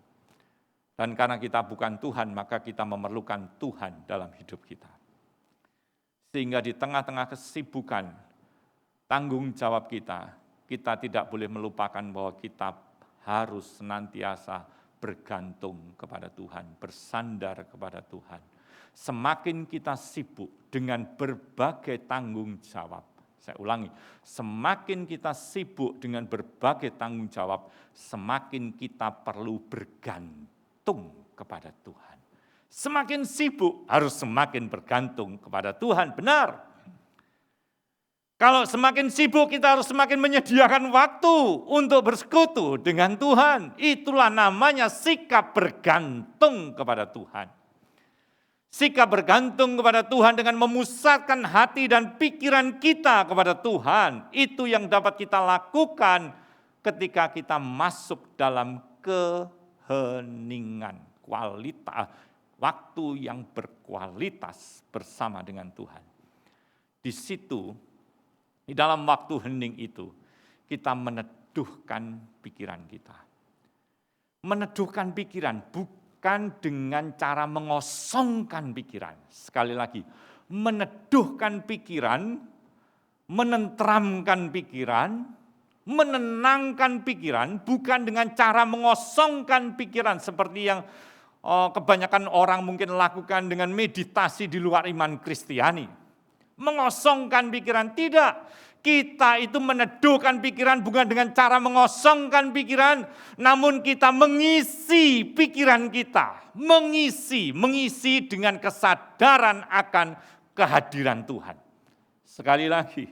Dan karena kita bukan Tuhan, maka kita memerlukan Tuhan dalam hidup kita. Sehingga di tengah-tengah kesibukan, tanggung jawab kita tidak boleh melupakan bahwa kita harus senantiasa bergantung kepada Tuhan, bersandar kepada Tuhan. Semakin kita sibuk dengan berbagai tanggung jawab, saya ulangi, semakin kita sibuk dengan berbagai tanggung jawab, semakin kita perlu bergantung kepada Tuhan. Semakin sibuk harus semakin bergantung kepada Tuhan, benar. Kalau semakin sibuk kita harus semakin menyediakan waktu untuk bersekutu dengan Tuhan. Itulah namanya sikap bergantung kepada Tuhan. Sikap bergantung kepada Tuhan dengan memusatkan hati dan pikiran kita kepada Tuhan. Itu yang dapat kita lakukan ketika kita masuk dalam keheningan. Waktu yang berkualitas bersama dengan Tuhan. Di situ, di dalam waktu hening itu, kita meneduhkan pikiran kita. Meneduhkan pikiran bukan dengan cara mengosongkan pikiran. Sekali lagi, meneduhkan pikiran, menenteramkan pikiran, menenangkan pikiran, bukan dengan cara mengosongkan pikiran seperti yang kebanyakan orang mungkin lakukan dengan meditasi di luar iman Kristiani. Mengosongkan pikiran, tidak. Kita itu meneduhkan pikiran bukan dengan cara mengosongkan pikiran, namun kita mengisi pikiran kita, mengisi dengan kesadaran akan kehadiran Tuhan. Sekali lagi,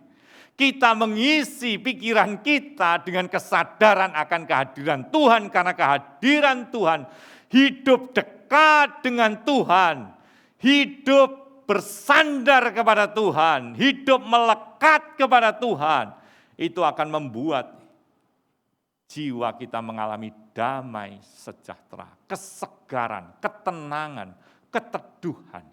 kita mengisi pikiran kita dengan kesadaran akan kehadiran Tuhan, karena kehadiran Tuhan, hidup dekat dengan Tuhan, hidup bersandar kepada Tuhan, hidup melekat kepada Tuhan, itu akan membuat jiwa kita mengalami damai sejahtera, kesegaran, ketenangan, keteduhan.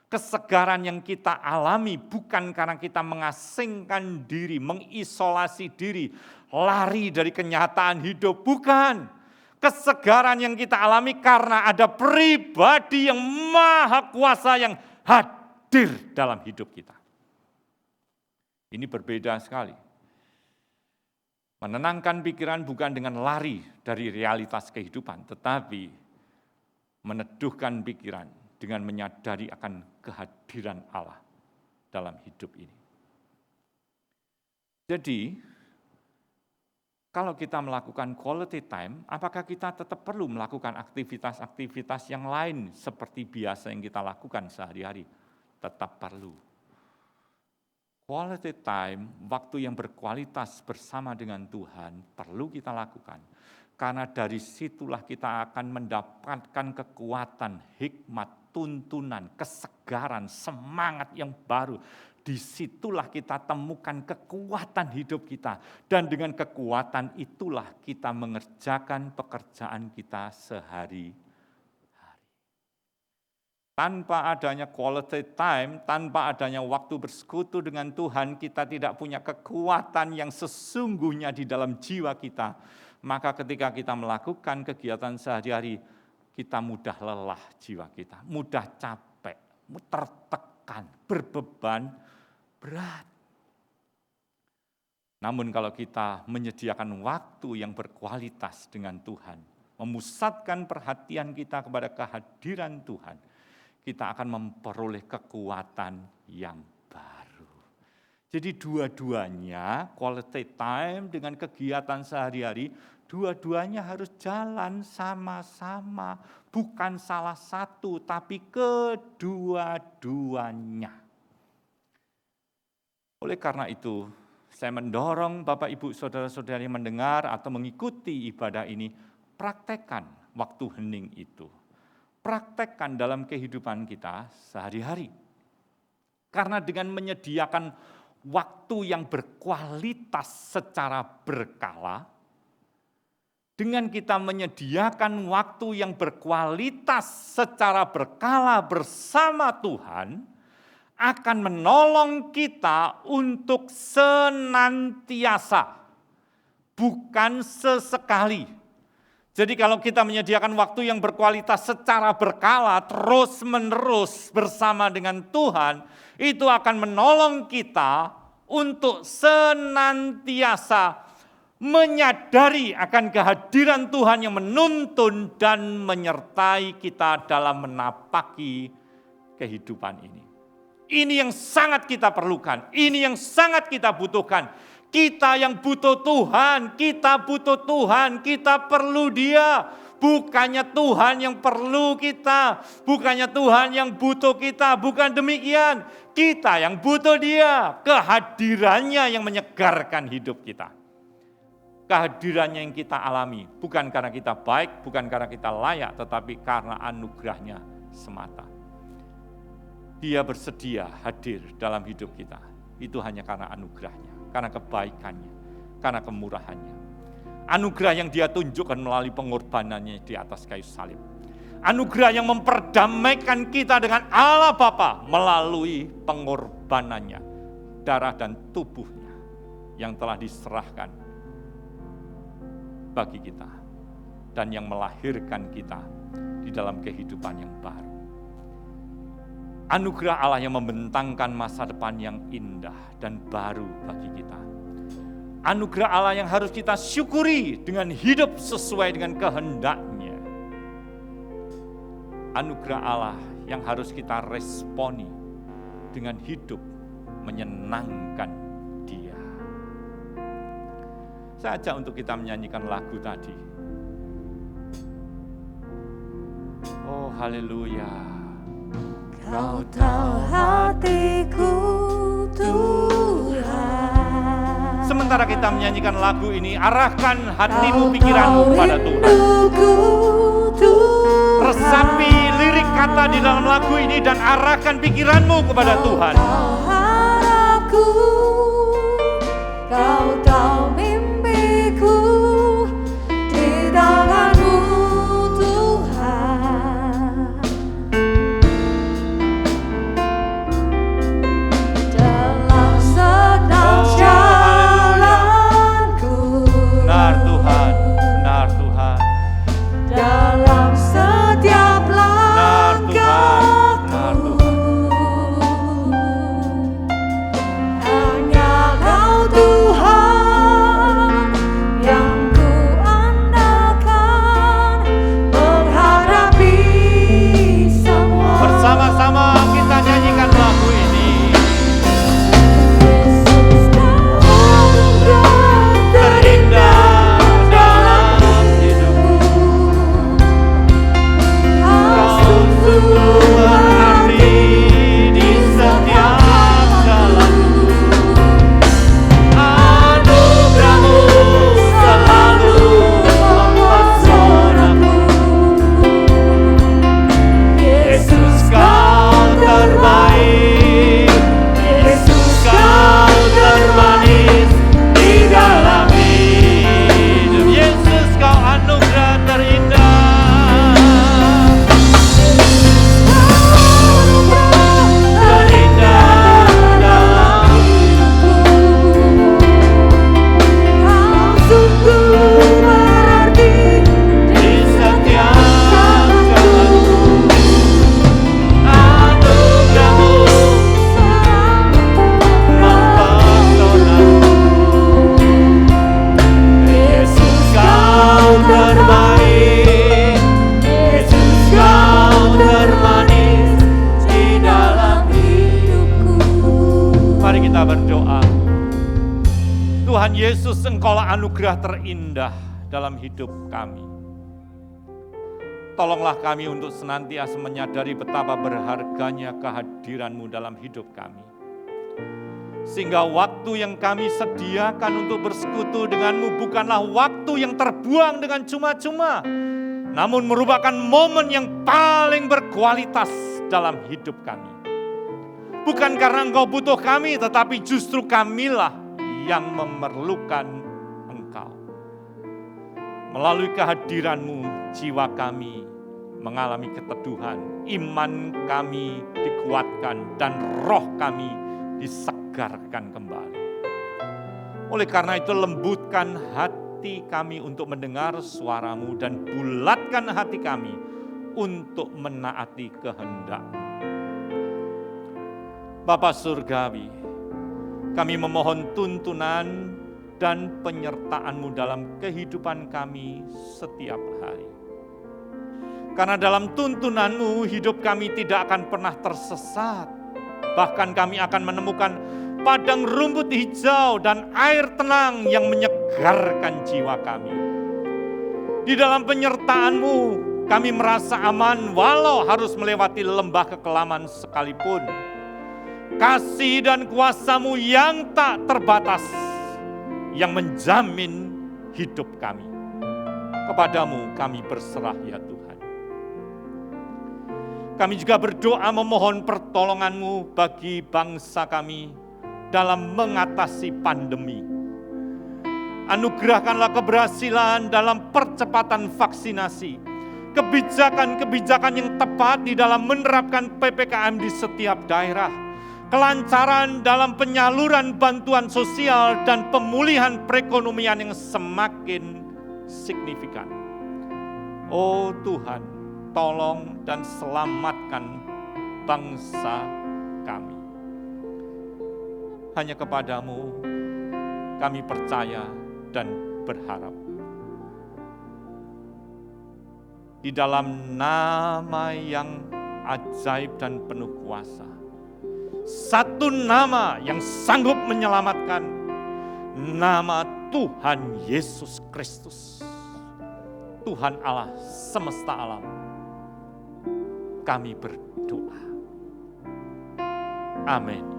Kesegaran yang kita alami bukan karena kita mengasingkan diri, mengisolasi diri, lari dari kenyataan hidup, bukan. Kesegaran yang kita alami karena ada pribadi yang maha kuasa yang hadir dalam hidup kita. Ini berbeda sekali. Menenangkan pikiran bukan dengan lari dari realitas kehidupan, tetapi meneduhkan pikiran dengan menyadari akan kehadiran Allah dalam hidup ini. Jadi, kalau kita melakukan quality time, apakah kita tetap perlu melakukan aktivitas-aktivitas yang lain seperti biasa yang kita lakukan sehari-hari? Tetap perlu. Quality time, waktu yang berkualitas bersama dengan Tuhan, perlu kita lakukan. Karena dari situlah kita akan mendapatkan kekuatan, hikmat, tuntunan, kesegaran, semangat yang baru. Disitulah kita temukan kekuatan hidup kita. Dan dengan kekuatan itulah kita mengerjakan pekerjaan kita sehari-hari. Tanpa adanya quality time, tanpa adanya waktu bersekutu dengan Tuhan, kita tidak punya kekuatan yang sesungguhnya di dalam jiwa kita. Maka ketika kita melakukan kegiatan sehari-hari, kita mudah lelah jiwa kita, mudah capek, tertekan, berbeban, berat. Namun kalau kita menyediakan waktu yang berkualitas dengan Tuhan, memusatkan perhatian kita kepada kehadiran Tuhan, kita akan memperoleh kekuatan yang baru. Jadi dua-duanya, quality time dengan kegiatan sehari-hari, dua-duanya harus jalan sama-sama. Bukan salah satu, tapi kedua-duanya. Oleh karena itu, saya mendorong Bapak Ibu Saudara-saudari mendengar atau mengikuti ibadah ini, praktekkan waktu hening itu. Praktekkan dalam kehidupan kita sehari-hari. Karena dengan menyediakan waktu yang berkualitas secara berkala, dengan kita menyediakan waktu yang berkualitas secara berkala bersama Tuhan, akan menolong kita untuk senantiasa, bukan sesekali. Jadi kalau kita menyediakan waktu yang berkualitas secara berkala, terus-menerus bersama dengan Tuhan, itu akan menolong kita untuk senantiasa menyadari akan kehadiran Tuhan yang menuntun dan menyertai kita dalam menapaki kehidupan ini. Ini yang sangat kita perlukan, ini yang sangat kita butuhkan. Kita yang butuh Tuhan, kita butuh Tuhan, kita perlu Dia. Bukannya Tuhan yang perlu kita, bukannya Tuhan yang butuh kita, bukan demikian. Kita yang butuh Dia, kehadirannya yang menyegarkan hidup kita. Kehadirannya yang kita alami, bukan karena kita baik, bukan karena kita layak, tetapi karena anugerahnya semata. Dia bersedia hadir dalam hidup kita, itu hanya karena anugerahnya. Karena kebaikannya, karena kemurahannya. Anugerah yang Dia tunjukkan melalui pengorbanannya di atas kayu salib. Anugerah yang memperdamaikan kita dengan Allah Bapa melalui pengorbanannya, darah dan tubuhnya yang telah diserahkan bagi kita dan yang melahirkan kita di dalam kehidupan yang baru. Anugerah Allah yang membentangkan masa depan yang indah dan baru bagi kita. Anugerah Allah yang harus kita syukuri dengan hidup sesuai dengan kehendak-Nya. Anugerah Allah yang harus kita responi dengan hidup menyenangkan Dia. Saya ajak untuk kita menyanyikan lagu tadi. Oh, haleluya.
Kau tahu hatiku Tuhan.
Sementara kita menyanyikan lagu ini, arahkan hatimu, pikiranmu pada Tuhan. Resapi lirik kata-kata di dalam lagu ini dan arahkan pikiranmu kepada Tuhan.
Kau harapku, Kau tahu mimpiku, di tangan-Mu Tuhan. Dalam segenap jalanku,
Benar Tuhan, benar Tuhan.
dalam setiap langkahku, hanya Kau Tuhan yang ku andalkan, menghadapi semua.
Bersama-sama kita nyanyikan lagu ini.
Yesus, Kau anugerah
Terindah dalam hidupku,
Kau sungguh
berarti di setiap jalanku. Anugerah-Mu selalu mempesonaku. Yesus, Kau terbaik. Yesus, Kau termanis di dalam hidup. Yesus, Kau anugerah terindah. Terindah dalam
Kau sungguh berarti
di setiap jalanku. Anugerah-Mu mempesonaku. Yesus, Kau terbaik. Yesus, Kau termanis di dalam hidupku. Mari kita berdoa. Tuhan Yesus, Engkaulah anugerah terindah dalam hidup kami. Tolonglah kami untuk senantiasa menyadari betapa berharganya kehadiran-Mu dalam hidup kami. Sehingga waktu yang kami sediakan untuk bersekutu dengan-Mu bukanlah waktu yang terbuang dengan cuma-cuma, namun merupakan momen yang paling berkualitas dalam hidup kami. Bukan karena Engkau butuh kami, tetapi justru kamilah yang memerlukan Engkau. Melalui kehadiran-Mu, jiwa kami mengalami keteduhan, iman kami dikuatkan, dan roh kami disegarkan kembali. Oleh karena itu, lembutkan hati kami untuk mendengar suara-Mu dan bulatkan hati kami untuk menaati kehendak-Mu. Bapa Surgawi, kami memohon tuntunan dan penyertaan-Mu dalam kehidupan kami setiap hari. Karena dalam tuntunan-Mu hidup kami tidak akan pernah tersesat. Bahkan kami akan menemukan padang rumput hijau dan air tenang yang menyegarkan jiwa kami. Di dalam penyertaan-Mu kami merasa aman walau harus melewati lembah kekelaman sekalipun. Kasih dan kuasa-Mu yang tak terbatas yang menjamin hidup kami. Kepadamu kami berserah ya Tuhan. Kami juga berdoa memohon pertolongan-Mu bagi bangsa kami dalam mengatasi pandemi. Anugerahkanlah keberhasilan dalam percepatan vaksinasi, kebijakan-kebijakan yang tepat di dalam menerapkan PPKM di setiap daerah, kelancaran dalam penyaluran bantuan sosial dan pemulihan perekonomian yang semakin signifikan. Oh Tuhan, tolong dan selamatkan bangsa kami. Hanya kepadamu kami percaya dan berharap. Di dalam nama yang ajaib dan penuh kuasa, satu nama yang sanggup menyelamatkan, nama Tuhan Yesus Kristus, Tuhan Allah semesta alam. Kami berdoa. Amin.